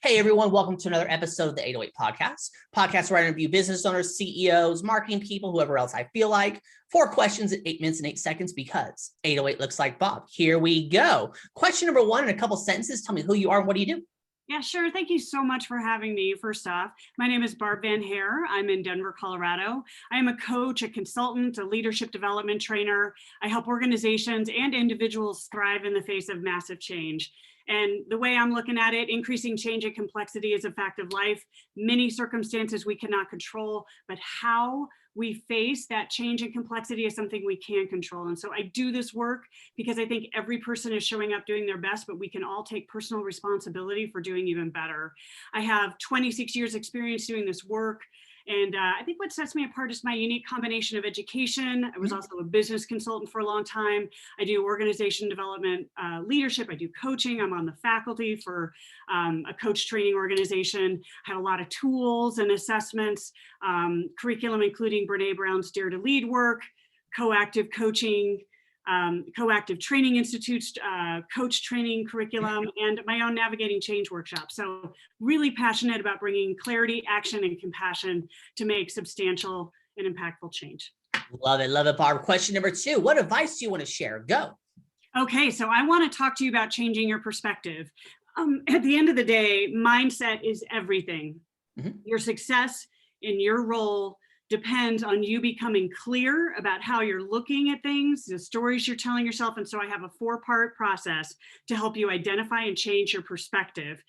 Hey everyone, welcome to another episode of the 808 podcast where I interview business owners, CEOs, marketing people, whoever else I feel like. 4 questions in 8 minutes and 8 seconds because 808 looks like Bob. Here we go. Question number 1 in a couple sentences. Tell me who you are and what do you do? Yeah, sure. Thank you so much for having me. First off, my name is Barb Hare. I'm in Denver, Colorado. I am a coach, a consultant, a leadership development trainer. I help organizations and individuals thrive in the face of massive change. And the way I'm looking at it, increasing change and complexity is a fact of life. Many circumstances we cannot control, but how we face that change and complexity is something we can control. And so I do this work because I think every person is showing up doing their best, but we can all take personal responsibility for doing even better. I have 26 years experience doing this work. And I think what sets me apart is my unique combination of education. I was also a business consultant for a long time. I do organization development, leadership. I do coaching. I'm on the faculty for a coach training organization. I have a lot of tools and assessments, curriculum, including Brene Brown's Dare to Lead work, coactive coaching, coactive training institutes, coach training curriculum, and my own navigating change workshop. So really passionate about bringing clarity, action, and compassion to make substantial and impactful change. Love it, Barb. Question number 2, what advice do you want to share? Go. Okay, so I want to talk to you about changing your perspective. At the end of the day, mindset is everything. Your success in your role depends on you becoming clear about how you're looking at things, the stories you're telling yourself. And so I have a 4-part process to help you identify and change your perspective.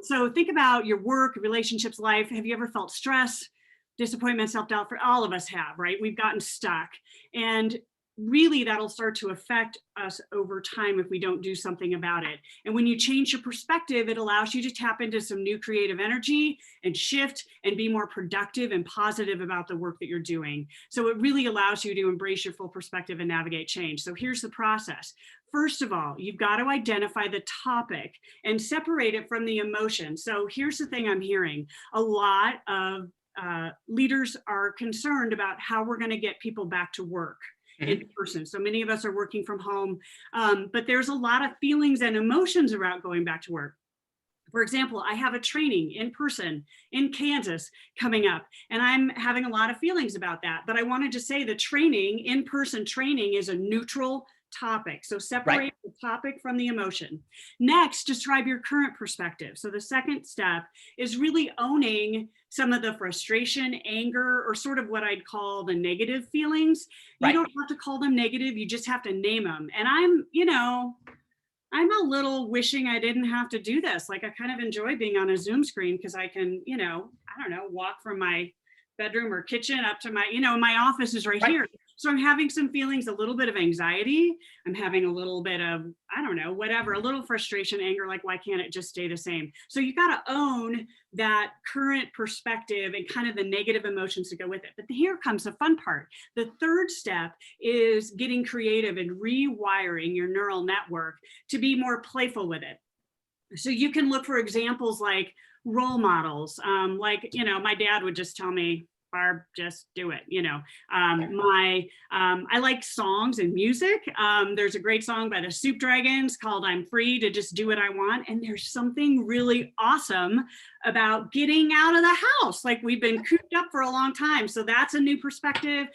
So think about your work, relationships, life. Have you ever felt stress, disappointment, self-doubt? For all of us have, right? We've gotten stuck. And really that'll start to affect us over time if we don't do something about it. And when you change your perspective, it allows you to tap into some new creative energy and shift and be more productive and positive about the work that you're doing. So it really allows you to embrace your full perspective and navigate change. So here's the process. First of all, you've got to identify the topic and separate it from the emotion. So here's the thing I'm hearing. A lot of leaders are concerned about how we're going to get people back to work in person. So many of us are working from home, but there's a lot of feelings and emotions around going back to work. For example, I have a training in person in Kansas coming up, and I'm having a lot of feelings about that. But I wanted to say the training, in-person training, is a neutral topic. So separate the topic from the emotion. Next, describe your current perspective. So the second step is really owning some of the frustration, anger, or sort of what I'd call the negative feelings. You don't have to call them negative. You just have to name them. And I'm a little wishing I didn't have to do this. Like I kind of enjoy being on a Zoom screen because I can, walk from my bedroom or kitchen up to my, my office is right here. So I'm having some feelings, a little bit of anxiety. I'm having a little bit of, a little frustration, anger, like why can't it just stay the same? So you got to own that current perspective and kind of the negative emotions to go with it. But here comes the fun part. The third step is getting creative and rewiring your neural network to be more playful with it. So you can look for examples like role models. My dad would just tell me, Barb, just do it. I like songs and music. There's a great song by the Soup Dragons called I'm Free to Just Do What I Want. And there's something really awesome about getting out of the house. Like we've been cooped up for a long time. So that's a new perspective.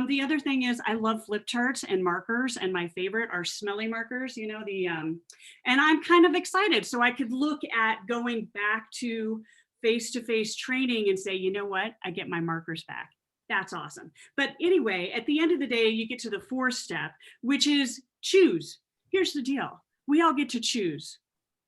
The other thing is I love flip charts and markers. And my favorite are smelly markers, and I'm kind of excited. So I could look at going back to face-to-face training and say, you know what, I get my markers back. That's awesome. But anyway, at the end of the day, you get to the 4th step, which is choose. Here's the deal. We all get to choose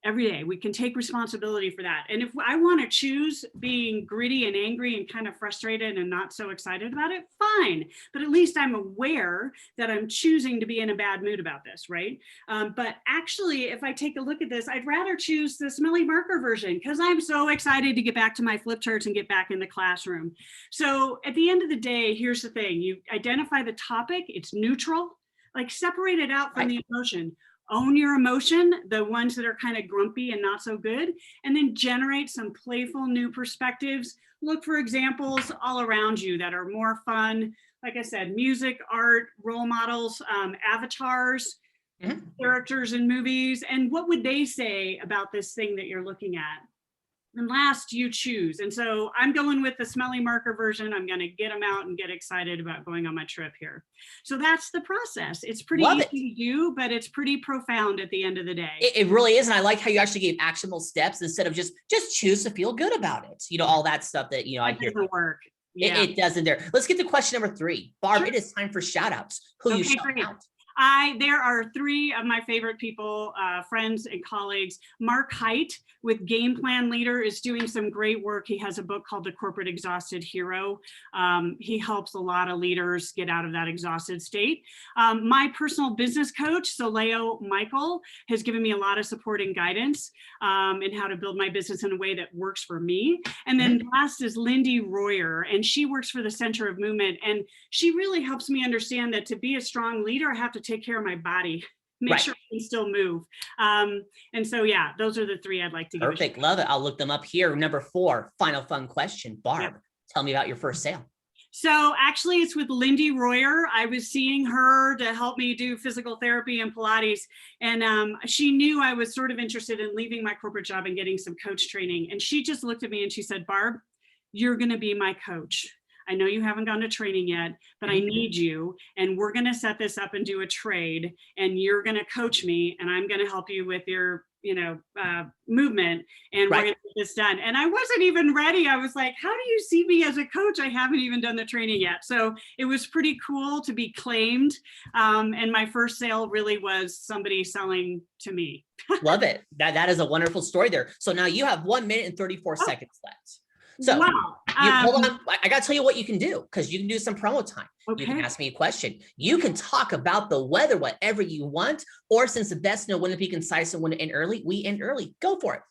every day. We can take responsibility for that. And if I want to choose being gritty and angry and kind of frustrated and not so excited about it, fine. But at least I'm aware that I'm choosing to be in a bad mood about this, right? But actually, if I take a look at this, I'd rather choose the smelly marker version because I'm so excited to get back to my flip charts and get back in the classroom. So at the end of the day, here's the thing. You identify the topic, it's neutral, like separate it out from the emotion. Own your emotion, the ones that are kind of grumpy and not so good, and then generate some playful new perspectives. Look for examples all around you that are more fun. Like I said, music, art, role models, avatars, characters in movies. And what would they say about this thing that you're looking at? And last, you choose. And so I'm going with the smelly marker version. I'm going to get them out and get excited about going on my trip here. So that's the process. It's pretty easy to do, but it's pretty profound at the end of the day. It really is. And I like how you actually gave actionable steps instead of just choose to feel good about it. You know, all that stuff that, you know, I hear. Doesn't work. Yeah. It doesn't there. Let's get to question number 3. Barb, Sure. It is time for shout outs. Who you shout out? There are 3 of my favorite people, friends and colleagues. Mark Haidt with Game Plan Leader is doing some great work. He has a book called The Corporate Exhausted Hero. He helps a lot of leaders get out of that exhausted state. My personal business coach, Soleo Michael, has given me a lot of support and guidance in how to build my business in a way that works for me. And then last is Lindy Royer, and she works for the Center of Movement. And she really helps me understand that to be a strong leader, I have to take care of my body, make sure I can still move. And so, yeah, those are the 3 I'd like to give. Perfect. Love it. I'll look them up here. Number 4, final fun question. Barb, Tell me about your first sale. So actually it's with Lindy Royer. I was seeing her to help me do physical therapy and Pilates. And she knew I was sort of interested in leaving my corporate job and getting some coach training. And she just looked at me and she said, Barb, you're going to be my coach. I know you haven't gone to training yet, but I need you. And we're going to set this up and do a trade. And you're going to coach me. And I'm going to help you with your, movement. And we're going to get this done. And I wasn't even ready. I was like, how do you see me as a coach? I haven't even done the training yet. So it was pretty cool to be claimed. And my first sale really was somebody selling to me. Love it. That is a wonderful story there. So now you have 1 minute and 34 seconds left. So hold on. I got to tell you what you can do, because you can do some promo time. You can ask me a question. You can talk about the weather, whatever you want, or since the best know when to be concise and when to end early, we end early. Go for it.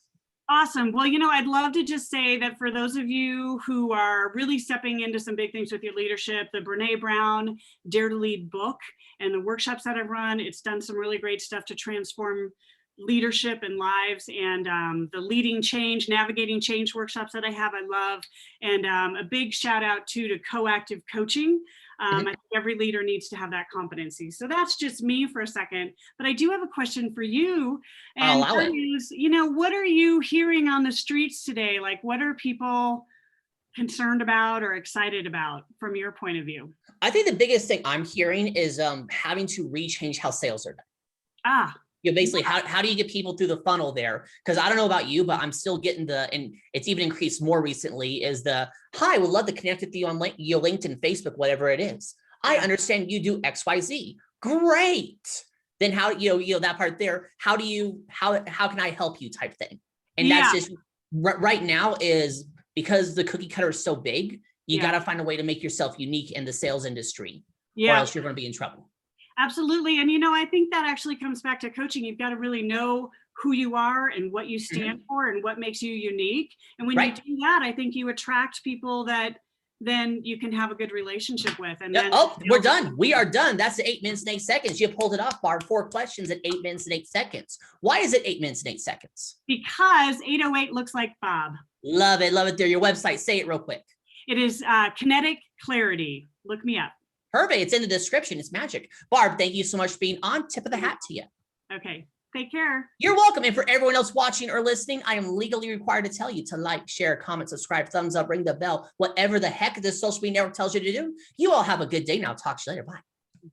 Awesome. Well, I'd love to just say that for those of you who are really stepping into some big things with your leadership, the Brene Brown Dare to Lead book and the workshops that I've run, it's done some really great stuff to transform leadership and lives, and the leading change, navigating change workshops that I have, I love. And a big shout out to coactive coaching. I think every leader needs to have that competency. So that's just me for a second, but I do have a question for you. And that is, what are you hearing on the streets today? Like, what are people concerned about or excited about from your point of view? I think the biggest thing I'm hearing is having to rechange how sales are done. Basically, how do you get people through the funnel there? Because I don't know about you, but I'm still getting and it's even increased more recently, is hi, would love to connect with you on your LinkedIn, Facebook, whatever it is. I understand you do XYZ. Great. Then how, that part there, how can I help you type thing? And that's just right now is because the cookie cutter is so big, you got to find a way to make yourself unique in the sales industry or else you're going to be in trouble. Absolutely. And, I think that actually comes back to coaching. You've got to really know who you are and what you stand for and what makes you unique. And when you do that, I think you attract people that then you can have a good relationship with. And then we're done. We are done. That's the 8 minutes and 8 seconds. You pulled it off, Barb. 4 questions at 8 minutes and 8 seconds. Why is it 8 minutes and 8 seconds? Because 808 looks like Bob. Love it. Love it there. Your website. Say it real quick. It is Kinetic Clarity. Look me up. Perfect. It's in the description. It's magic. Barb, thank you so much for being on. Tip of the hat to you. Okay. Take care. You're welcome. And for everyone else watching or listening, I am legally required to tell you to like, share, comment, subscribe, thumbs up, ring the bell, whatever the heck this social media network tells you to do. You all have a good day. Now talk to you later. Bye.